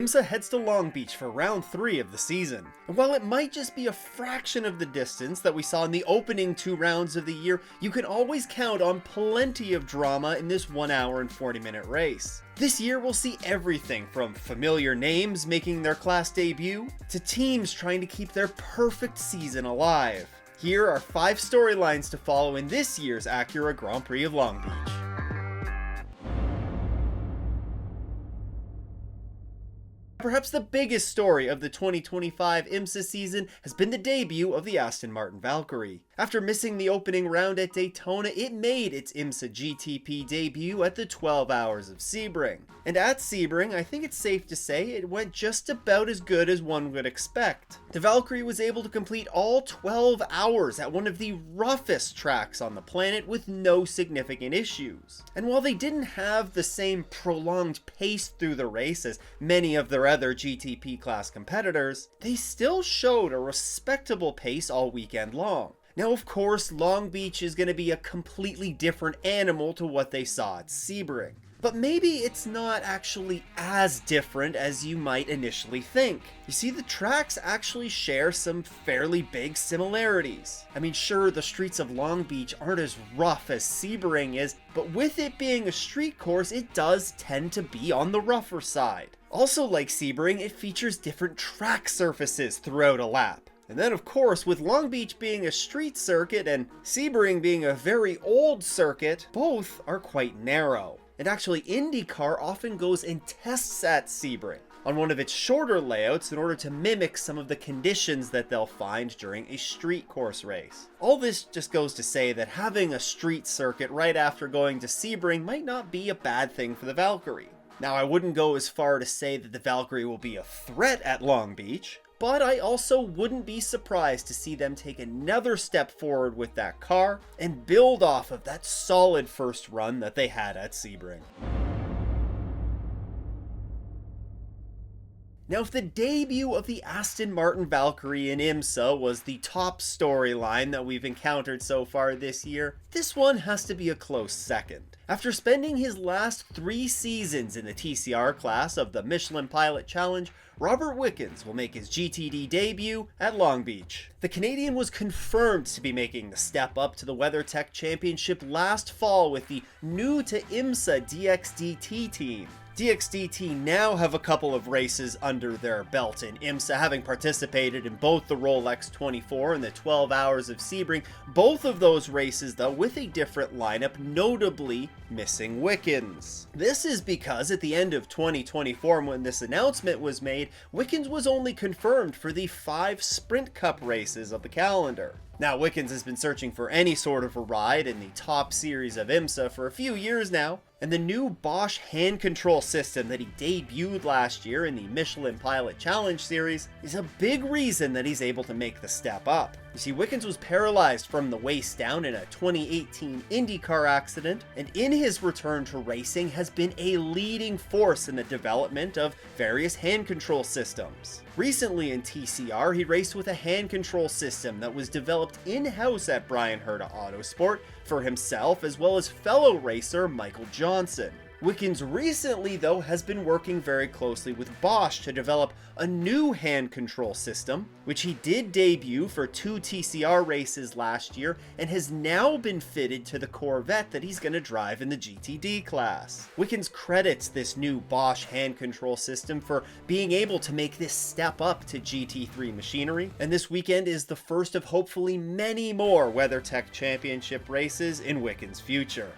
Imsa heads to Long Beach for round 3 of the season, and while it might just be a fraction of the distance that we saw in the opening 2 rounds of the year, you can always count on plenty of drama in this 1 hour and 40-minute race. This year we'll see everything from familiar names making their class debut, to teams trying to keep their perfect season alive. Here are 5 storylines to follow in this year's Acura Grand Prix of Long Beach. Perhaps the biggest story of the 2025 Imsa season has been the debut of the Aston Martin Valkyrie. After missing the opening round at Daytona, it made its Imsa GTP debut at the 12 Hours of Sebring. And at Sebring, I think it's safe to say it went just about as good as one would expect. The Valkyrie was able to complete all 12 hours at one of the roughest tracks on the planet with no significant issues. And while they didn't have the same prolonged pace through the race as many of their other GTP class competitors, they still showed a respectable pace all weekend long. Now, of course, Long Beach is going to be a completely different animal to what they saw at Sebring. But maybe it's not actually as different as you might initially think. You see, the tracks actually share some fairly big similarities. I mean, sure, the streets of Long Beach aren't as rough as Sebring is, but with it being a street course, it does tend to be on the rougher side. Also, like Sebring, it features different track surfaces throughout a lap. And then, of course, with Long Beach being a street circuit and Sebring being a very old circuit, both are quite narrow. And actually, IndyCar often goes and tests at Sebring on one of its shorter layouts in order to mimic some of the conditions that they'll find during a street course race. All this just goes to say that having a street circuit right after going to Sebring might not be a bad thing for the Valkyrie. Now, I wouldn't go as far to say that the Valkyrie will be a threat at Long Beach, but I also wouldn't be surprised to see them take another step forward with that car and build off of that solid first run that they had at Sebring. Now, if the debut of the Aston Martin Valkyrie in Imsa was the top storyline that we've encountered so far this year, this one has to be a close second. After spending his last 3 seasons in the TCR class of the Michelin Pilot Challenge, Robert Wickens will make his GTD debut at Long Beach. The Canadian was confirmed to be making the step up to the WeatherTech Championship last fall with the new to Imsa DXDT team. DXDT now have a couple of races under their belt in Imsa, having participated in both the Rolex 24 and the 12 Hours of Sebring, both of those races though with a different lineup, notably missing Wickens. This is because at the end of 2024, when this announcement was made, Wickens was only confirmed for the 5 Sprint Cup races of the calendar. Now, Wickens has been searching for any sort of a ride in the top series of Imsa for a few years now, and the new Bosch hand control system that he debuted last year in the Michelin Pilot Challenge series is a big reason that he's able to make the step up. You see, Wickens was paralyzed from the waist down in a 2018 IndyCar accident, and in his return to racing has been a leading force in the development of various hand control systems. Recently in TCR, he raced with a hand control system that was developed in-house at Brian Herta Autosport for himself as well as fellow racer Michael Johnson. Wickens recently, though, has been working very closely with Bosch to develop a new hand control system, which he did debut for 2 TCR races last year and has now been fitted to the Corvette that he's going to drive in the GTD class. Wickens credits this new Bosch hand control system for being able to make this step up to GT3 machinery, and this weekend is the first of hopefully many more WeatherTech Championship races in Wickens' future.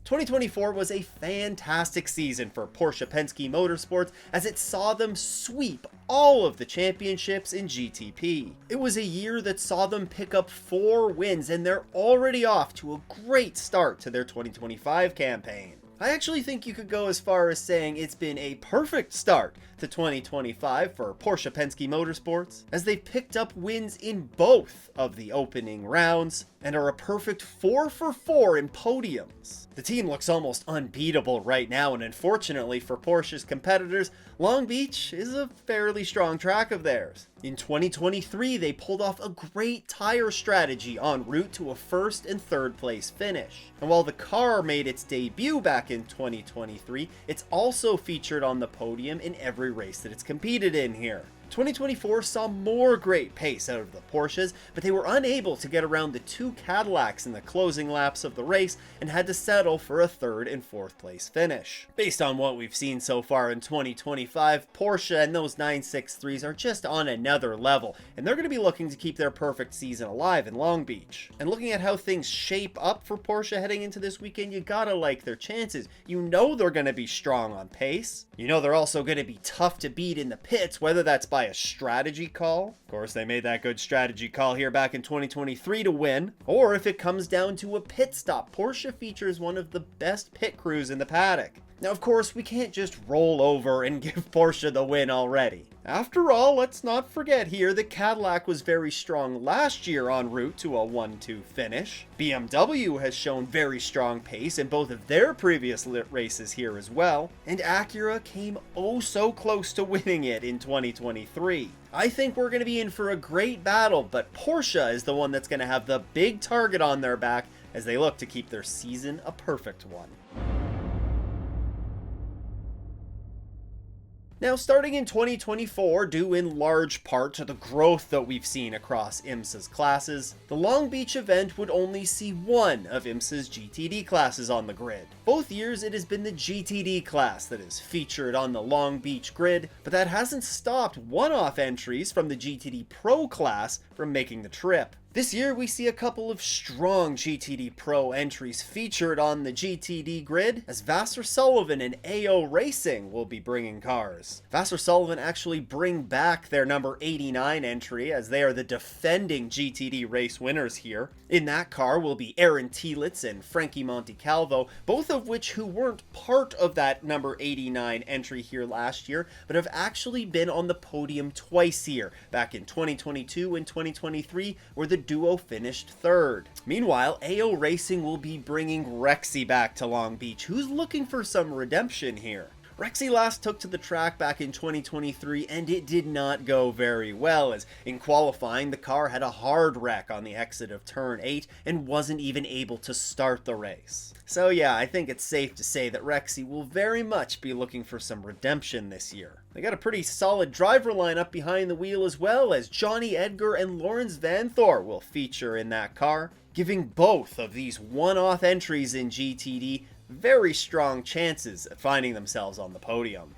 2024 was a fantastic season for Porsche Penske Motorsports as it saw them sweep all of the championships in GTP. It was a year that saw them pick up 4 wins, and they're already off to a great start to their 2025 campaign. I actually think you could go as far as saying it's been a perfect start to 2025 for Porsche Penske Motorsports, as they've picked up wins in both of the opening rounds, and are a perfect 4 for 4 in podiums. The team looks almost unbeatable right now, and unfortunately for Porsche's competitors, Long Beach is a fairly strong track of theirs. In 2023, they pulled off a great tire strategy en route to a first and third place finish. And while the car made its debut back in 2023, it's also featured on the podium in every race that it's competed in here. 2024 saw more great pace out of the Porsches, but they were unable to get around the two Cadillacs in the closing laps of the race and had to settle for a third and fourth place finish. Based on what we've seen so far in 2025, Porsche and those 963s are just on another level, and they're going to be looking to keep their perfect season alive in Long Beach. And looking at how things shape up for Porsche heading into this weekend, you gotta like their chances. You know they're going to be strong on pace. You know they're also going to be tough to beat in the pits, whether that's by a strategy call. Of course, they made that good strategy call here back in 2023 to win. Or if it comes down to a pit stop, Porsche features one of the best pit crews in the paddock. Now, of course, we can't just roll over and give Porsche the win already. After all, let's not forget here that Cadillac was very strong last year en route to a 1-2 finish. BMW has shown very strong pace in both of their previous races here as well, and Acura came oh so close to winning it in 2023. I think we're going to be in for a great battle, but Porsche is the one that's going to have the big target on their back as they look to keep their season a perfect one. Now, starting in 2024, due in large part to the growth that we've seen across Imsa's classes, the Long Beach event would only see one of Imsa's GTD classes on the grid. Both years it has been the GTD class that is featured on the Long Beach grid, but that hasn't stopped one-off entries from the GTD Pro class from making the trip. This year we see a couple of strong GTD Pro entries featured on the GTD grid, as Vasser Sullivan and AO Racing will be bringing cars. Vasser Sullivan actually bring back their number 89 entry, as they are the defending GTD race winners here. In that car will be Aaron Tielitz and Frankie Montecalvo, both of which who weren't part of that number 89 entry here last year, but have actually been on the podium twice here, back in 2022 and 2023, where the duo finished third. Meanwhile, AO Racing will be bringing Rexy back to Long Beach, who's looking for some redemption here. Rexy last took to the track back in 2023 and it did not go very well, as in qualifying the car had a hard wreck on the exit of turn 8 and wasn't even able to start the race. So yeah, I think it's safe to say that Rexy will very much be looking for some redemption this year. They got a pretty solid driver lineup behind the wheel as well, as Johnny Edgar and Lawrence Van Thor will feature in that car, giving both of these one-off entries in GTD very strong chances of finding themselves on the podium.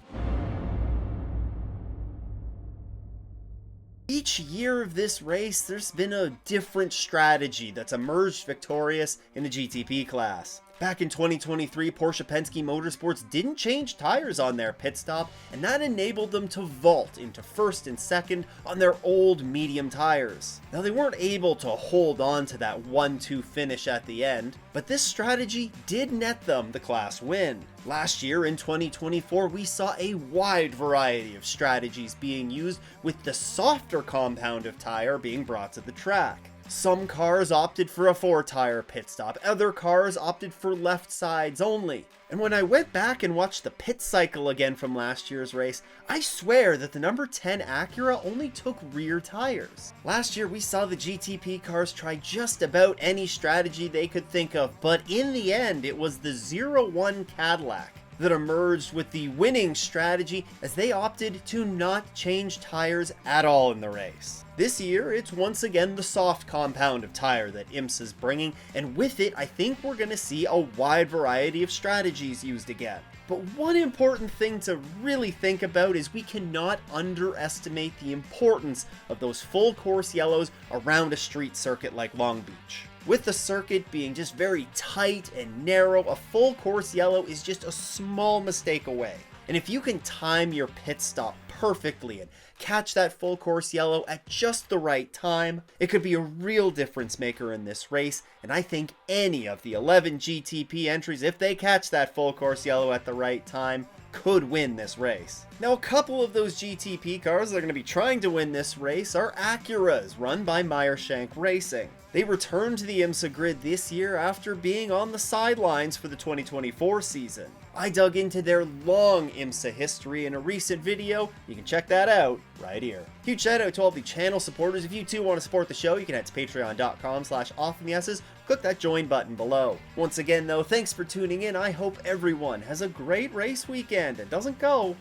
Each year of this race, there's been a different strategy that's emerged victorious in the GTP class. Back in 2023, Porsche Penske Motorsports didn't change tires on their pit stop, and that enabled them to vault into first and second on their old medium tires. Now, they weren't able to hold on to that 1-2 finish at the end, but this strategy did net them the class win. Last year in 2024, we saw a wide variety of strategies being used, with the softer compound of tire being brought to the track. Some cars opted for a 4-tire pit stop, other cars opted for left sides only. And when I went back and watched the pit cycle again from last year's race, I swear that the number 10 Acura only took rear tires. Last year we saw the GTP cars try just about any strategy they could think of, but in the end it was the 0-1 Cadillac that emerged with the winning strategy, as they opted to not change tires at all in the race. This year, it's once again the soft compound of tire that Imsa's bringing, and with it, I think we're going to see a wide variety of strategies used again. But one important thing to really think about is we cannot underestimate the importance of those full course yellows around a street circuit like Long Beach. With the circuit being just very tight and narrow, a full course yellow is just a small mistake away. And if you can time your pit stop perfectly and catch that full course yellow at just the right time, it could be a real difference maker in this race. And I think any of the 11 GTP entries, if they catch that full course yellow at the right time, could win this race. Now, a couple of those GTP cars that are going to be trying to win this race are Acuras, run by Meyershank Racing. They returned to the Imsa grid this year after being on the sidelines for the 2024 season. I dug into their long Imsa history in a recent video. You can check that out right here. Huge shout out to all the channel supporters. If you too want to support the show, you can head to patreon.com/offtheS's. Click that join button below. Once again though, thanks for tuning in. I hope everyone has a great race weekend and doesn't go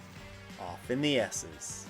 off in the S's.